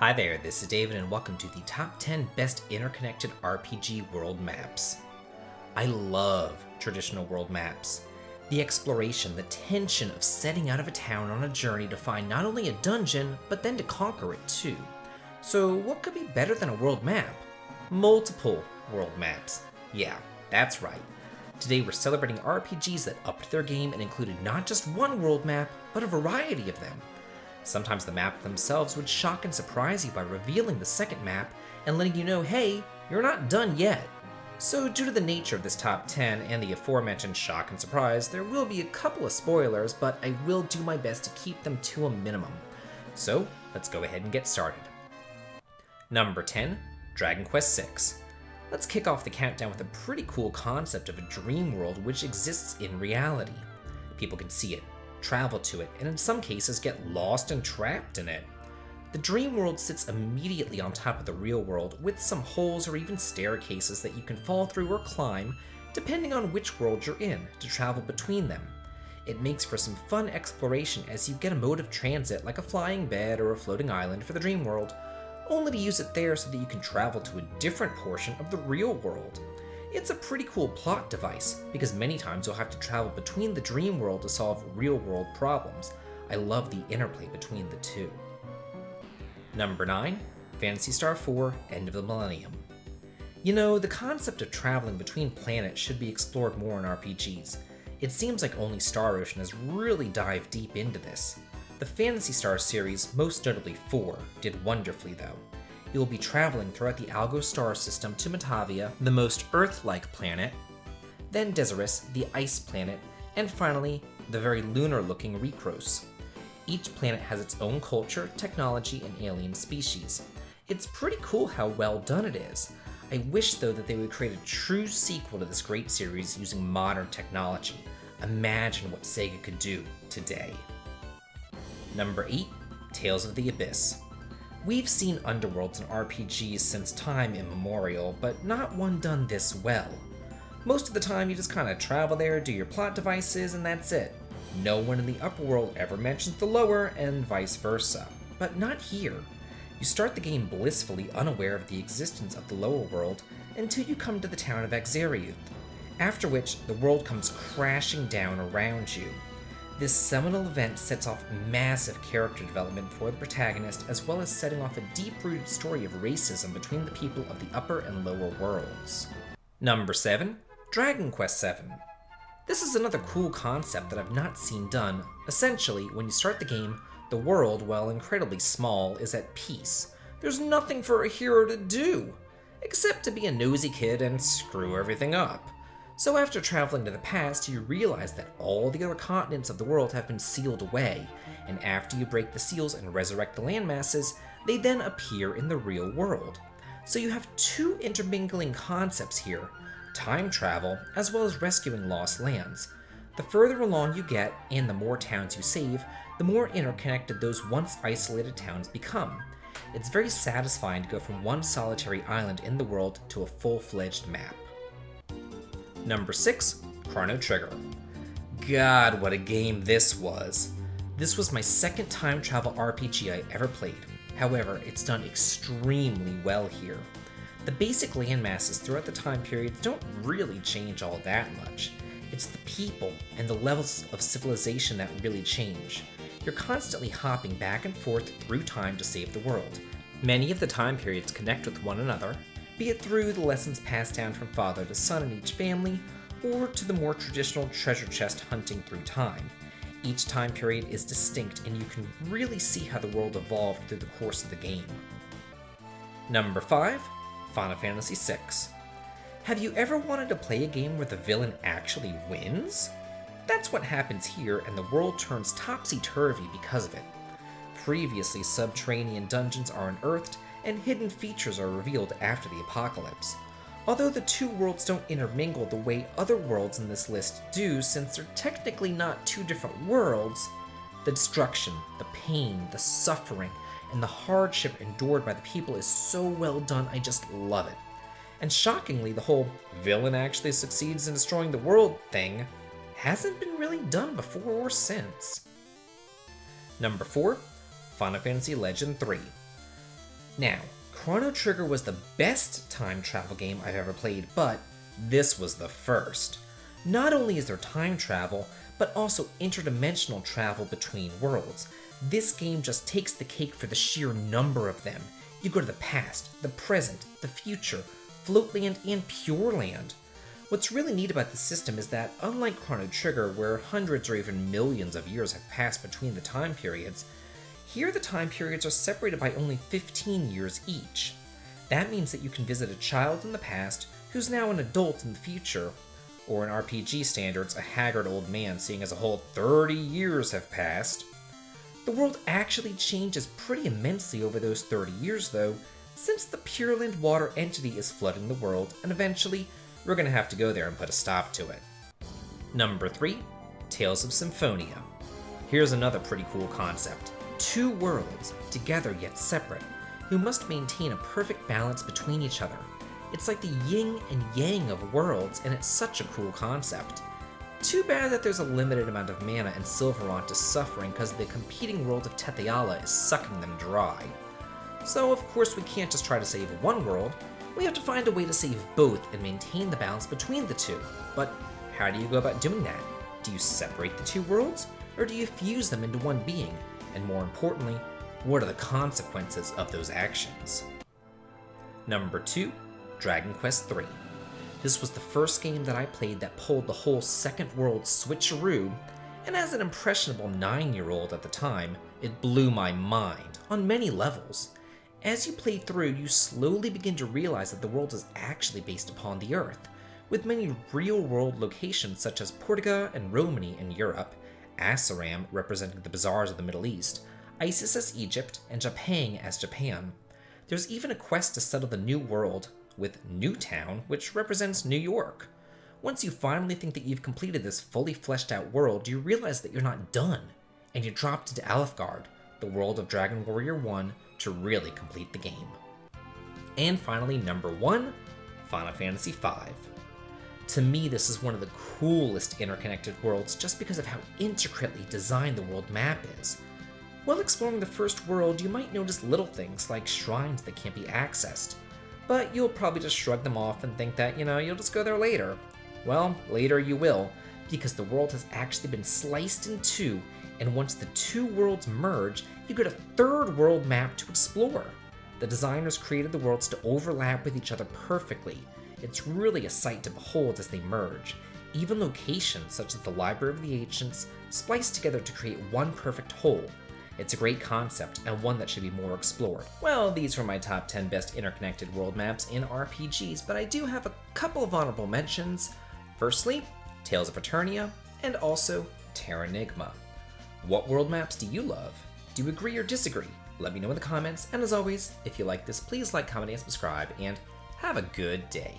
Hi there, this is David and welcome to the top 10 best interconnected RPG world maps. I love traditional world maps. The exploration, the tension of setting out of a town on a journey to find not only a dungeon, but then to conquer it too. So what could be better than a world map? Multiple world maps. Yeah, that's right. Today we're celebrating RPGs that upped their game and included not just one world map, but a variety of them. Sometimes the map themselves would shock and surprise you by revealing the second map and letting you know, hey, you're not done yet. So due to the nature of this top 10 and the aforementioned shock and surprise, there will be a couple of spoilers, but I will do my best to keep them to a minimum. So let's go ahead and get started. Number 10, Dragon Quest VI. Let's kick off the countdown with a pretty cool concept of a dream world which exists in reality. People can see it, travel to it, and in some cases get lost and trapped in it. The dream world sits immediately on top of the real world, with some holes or even staircases that you can fall through or climb, depending on which world you're in, to travel between them. It makes for some fun exploration as you get a mode of transit like a flying bed or a floating island for the dream world, only to use it there so that you can travel to a different portion of the real world. It's a pretty cool plot device, because many times you'll have to travel between the dream world to solve real-world problems. I love the interplay between the two. Number 9, Phantasy Star 4, End of the Millennium. You know, the concept of traveling between planets should be explored more in RPGs. It seems like only Star Ocean has really dived deep into this. The Phantasy Star series, most notably 4, did wonderfully though. You will be traveling throughout the Algo star system to Matavia, the most Earth-like planet, then Deseris, the ice planet, and finally, the very lunar-looking Recros. Each planet has its own culture, technology, and alien species. It's pretty cool how well done it is. I wish though that they would create a true sequel to this great series using modern technology. Imagine what Sega could do today. Number 8, Tales of the Abyss. We've seen underworlds in RPGs since time immemorial, but not one done this well. Most of the time you just kinda travel there, do your plot devices, and that's it. No one in the upper world ever mentions the lower, and vice versa. But not here. You start the game blissfully unaware of the existence of the lower world until you come to the town of Axariuth, after which the world comes crashing down around you. This seminal event sets off massive character development for the protagonist, as well as setting off a deep-rooted story of racism between the people of the upper and lower worlds. Number 7, Dragon Quest VII. This is another cool concept that I've not seen done. Essentially, when you start the game, the world, while incredibly small, is at peace. There's nothing for a hero to do, except to be a nosy kid and screw everything up. So after traveling to the past, you realize that all the other continents of the world have been sealed away, and after you break the seals and resurrect the landmasses, they then appear in the real world. So you have two intermingling concepts here, time travel as well as rescuing lost lands. The further along you get, and the more towns you save, the more interconnected those once isolated towns become. It's very satisfying to go from one solitary island in the world to a full-fledged map. Number 6, Chrono Trigger. God, what a game this was. This was my second time travel RPG I ever played. However, it's done extremely well here. The basic landmasses throughout the time periods don't really change all that much. It's the people and the levels of civilization that really change. You're constantly hopping back and forth through time to save the world. Many of the time periods connect with one another, be it through the lessons passed down from father to son in each family, or to the more traditional treasure chest hunting through time. Each time period is distinct, and you can really see how the world evolved through the course of the game. Number 5, Final Fantasy VI. Have you ever wanted to play a game where the villain actually wins? That's what happens here, and the world turns topsy-turvy because of it. Previously subterranean dungeons are unearthed, and hidden features are revealed after the apocalypse. Although the two worlds don't intermingle the way other worlds in this list do, since they're technically not two different worlds, the destruction, the pain, the suffering, and the hardship endured by the people is so well done, I just love it. And shockingly, the whole villain actually succeeds in destroying the world thing hasn't been really done before or since. Number 4, Final Fantasy Legend 3. Now, Chrono Trigger was the best time travel game I've ever played, but this was the first. Not only is there time travel, but also interdimensional travel between worlds. This game just takes the cake for the sheer number of them. You go to the past, the present, the future, Floatland, and Pure Land. What's really neat about the system is that, unlike Chrono Trigger, where hundreds or even millions of years have passed between the time periods, here the time periods are separated by only 15 years each. That means that you can visit a child in the past who's now an adult in the future, or in RPG standards, a haggard old man seeing as a whole 30 years have passed. The world actually changes pretty immensely over those 30 years though, since the Pure Land water entity is flooding the world, and eventually we're going to have to go there and put a stop to it. Number 3, Tales of Symphonia. Here's another pretty cool concept. Two worlds, together yet separate, who must maintain a perfect balance between each other. It's like the yin and yang of worlds, and it's such a cool concept. Too bad that there's a limited amount of mana and Sylvarant is suffering because the competing world of Tetheala is sucking them dry. So of course we can't just try to save one world, we have to find a way to save both and maintain the balance between the two. But how do you go about doing that? Do you separate the two worlds, or do you fuse them into one being? And more importantly, what are the consequences of those actions? Number 2, Dragon Quest III. This was the first game that I played that pulled the whole second world switcheroo, and as an impressionable 9-year-old at the time, it blew my mind on many levels. As you play through, you slowly begin to realize that the world is actually based upon the Earth, with many real-world locations such as Portugal and Romani in Europe, Asaram representing the bazaars of the Middle East, Isis as Egypt, and Japan as Japan. There's even a quest to settle the New World with Newtown, which represents New York. Once you finally think that you've completed this fully fleshed out world, you realize that you're not done, and you're dropped into Alfgard, the world of Dragon Warrior 1, to really complete the game. And finally, number 1, Final Fantasy V. To me, this is one of the coolest interconnected worlds just because of how intricately designed the world map is. While exploring the first world, you might notice little things like shrines that can't be accessed, but you'll probably just shrug them off and think that, you'll just go there later. Well, later you will, because the world has actually been sliced in two, and once the two worlds merge, you get a third world map to explore. The designers created the worlds to overlap with each other perfectly. It's really a sight to behold as they merge. Even locations such as the Library of the Ancients splice together to create one perfect whole. It's a great concept, and one that should be more explored. Well, these were my top 10 best interconnected world maps in RPGs, but I do have a couple of honorable mentions. Firstly, Tales of Eternia, and also Terranigma. What world maps do you love? Do you agree or disagree? Let me know in the comments, and as always, if you like this, please like, comment, and subscribe, and have a good day.